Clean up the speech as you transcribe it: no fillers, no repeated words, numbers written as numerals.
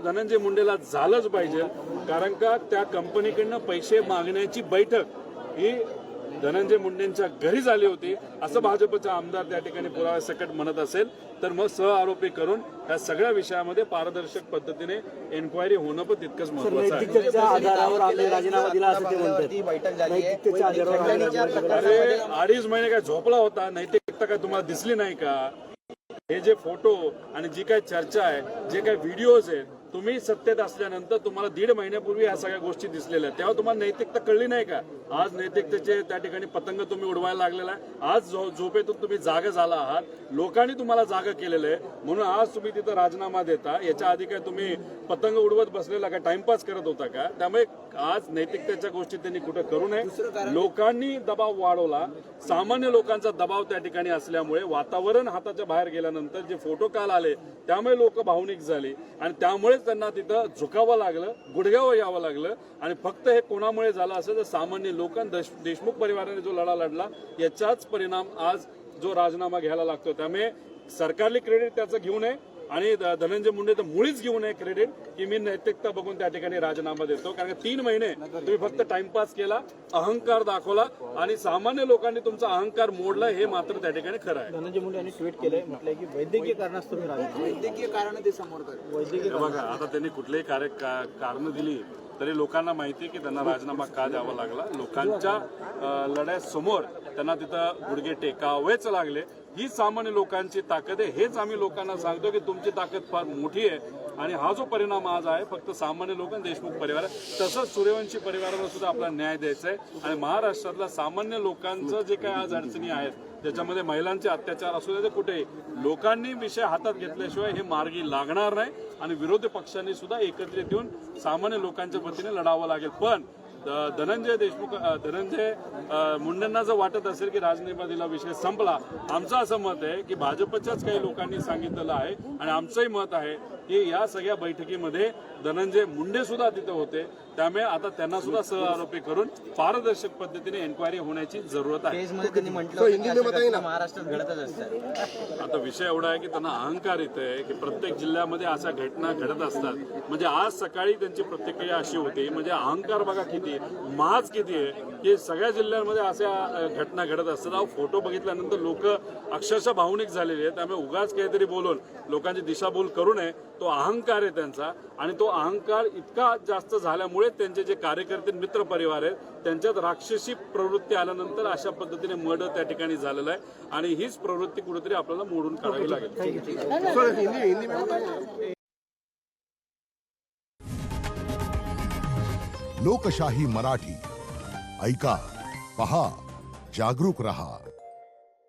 धनंजय मुंडेला झालंच पाहिजे, कारण का त्या कंपनीकडनं पैसे मागण्याची बैठक ही धनंजय मुंडेंच्या घरी झाली होती असं भाजपचा आमदार त्या ठिकाणी पुराव्यासकट म्हणत असेल तर मग सहआरोपी करून या सगळ्या विषयामध्ये पारदर्शक पद्धतीने एन्क्वायरी होणं पण तितकंच महत्त्वाचं आहे. राजीनामा दिला असं ते म्हणतात. अरे 2.5 महिने काय झोपला होता, नैतिकता काय तुम्हाला दिसली नाही का? हे जे फोटो आणि जी काय चर्चा आहे, जे काय व्हिडिओज आहेत, तुम्ही सत्तेत असल्यानंतर तुम्हाला 1.5 महिन्यापूर्वी ह्या सगळ्या गोष्टी दिसलेल्या आहेत, तेव्हा तुम्हाला नैतिकता कळली नाही का? आज नैतिकतेचे त्या ठिकाणी पतंग तुम्ही उडवायला लागलेला आहे. आज झोपेतून तुम्ही जागा झाला आहात, लोकांनी तुम्हाला जागा केलेलं आहे, म्हणून आज तुम्ही तिथं राजीनामा देता. याच्या आधी काय तुम्ही पतंग उडवत बसलेला का, टाइमपास करत होता का? त्यामुळे आज नैतिकतेच्या गोष्टी त्यांनी कुठं करू नये. लोकांनी दबाव वाढवला, सामान्य लोकांचा दबाव त्या ठिकाणी असल्यामुळे वातावरण हाताच्या बाहेर गेल्यानंतर जे फोटो काल आले त्यामुळे लोक भावनिक झाली आणि त्यामुळे त्यांना तिथं झुकावं लागलं, गुडघ्यावर यावं लागलं. आणि फक्त हे कोणामुळे झालं असेल तर सामान्य लोकांना, देशमुख परिवाराने जो लढा लढला याचाच परिणाम आज जो राजीनामा घ्यायला लागतो. त्यामुळे सरकारली क्रेडिट त्याचं घेऊ नये आणि धनंजय मुंडे तर मुळीच घेऊ नये क्रेडिट की मी नैतिकता बघून त्या ठिकाणी राजीनामा देतो. कारण 3 महिने तुम्ही फक्त टाइमपास केला, अहंकार दाखवला आणि सामान्य लोकांनी तुमचा अहंकार मोडला, हे मात्र त्या ठिकाणी खरं आहे. धनंजय मुंडे यांनी ट्विट केलंय, म्हटलंय की वैद्यकीय कारणास्तव वैद्यकीय कारण ते समोर करतात. बघा, आता त्यांनी कुठलेही कारण दिली तरी लोकांना माहिती आहे की त्यांना राजीनामा का द्यावा लागला. लोकांच्या लढ्यासमोर त्यांना तिथं गुडघे टेकावेच लागले. ही सामान्य लोकांची ताकद आहे. हेच आम्ही लोकांना सांगतो की तुमची ताकद फार मोठी आहे आणि हा जो परिणाम आज आहे फक्त सामान्य लोक आणि देशमुख परिवार, तसंच सूर्यवंशी परिवाराला सुद्धा आपला न्याय द्यायचा आहे. आणि महाराष्ट्रातल्या सामान्य लोकांचं जे काही आज अडचणी आहेत, त्याच्यामध्ये महिलांचे अत्याचार असू दे, कुठेही लोकांनी विषय हातात घेतल्याशिवाय हे मार्गी लागणार नाही आणि विरोधी पक्षांनी सुद्धा एकत्रित येऊन सामान्य लोकांच्या वतीने लढावं लागेल. पण धनंजय मुंडेंना जर वाटत असेल की राजनीतीमधला विषय संपला, आमचं असं मत आहे की भाजपच्याच काही लोकांनी सांगितलेलं आहे आणि आमचंही मत आहे की या सगळ्या बैठकीमध्ये धनंजय मुंडे सुद्धा तिथे होते. त्यामुळे आता त्यांना सुद्धा सहआरोपी करून पारदर्शक पद्धतीने एन्क्वायरी होण्याची जरूरत आहे. महाराष्ट्रात घडतच असतात. आता विषय एवढा आहे की त्यांना अहंकार येतोय की प्रत्येक जिल्ह्यामध्ये अशा घटना घडत असतात. म्हणजे आज सकाळी त्यांची प्रतिक्रिया अशी होती, म्हणजे अहंकार बघा किती, माज किती आहे की सगळ्या जिल्ह्यांमध्ये अशा घटना घडत असतात. अहो, फोटो बघितल्यानंतर लोक अक्षरशः भावनिक झालेले आहेत. त्यामुळे उगाच काहीतरी बोलून लोकांची दिशाभूल करू नये. तो अहंकार आहे त्यांचा आणि तो अहंकार इतका जास्त झाल्यामुळे त्यांचे जे कार्यकर्ते, मित्र परिवार आहेत, त्यांच्यात राक्षसी प्रवृत्ती आल्यानंतर अशा पद्धतीने मर्डर त्या ठिकाणी झालेला आहे आणि हीच प्रवृत्ती कुठेतरी आपल्याला मोडून काढावी लागेल. लोकशाही मराठी ऐका, पहा, जागरूक रहा.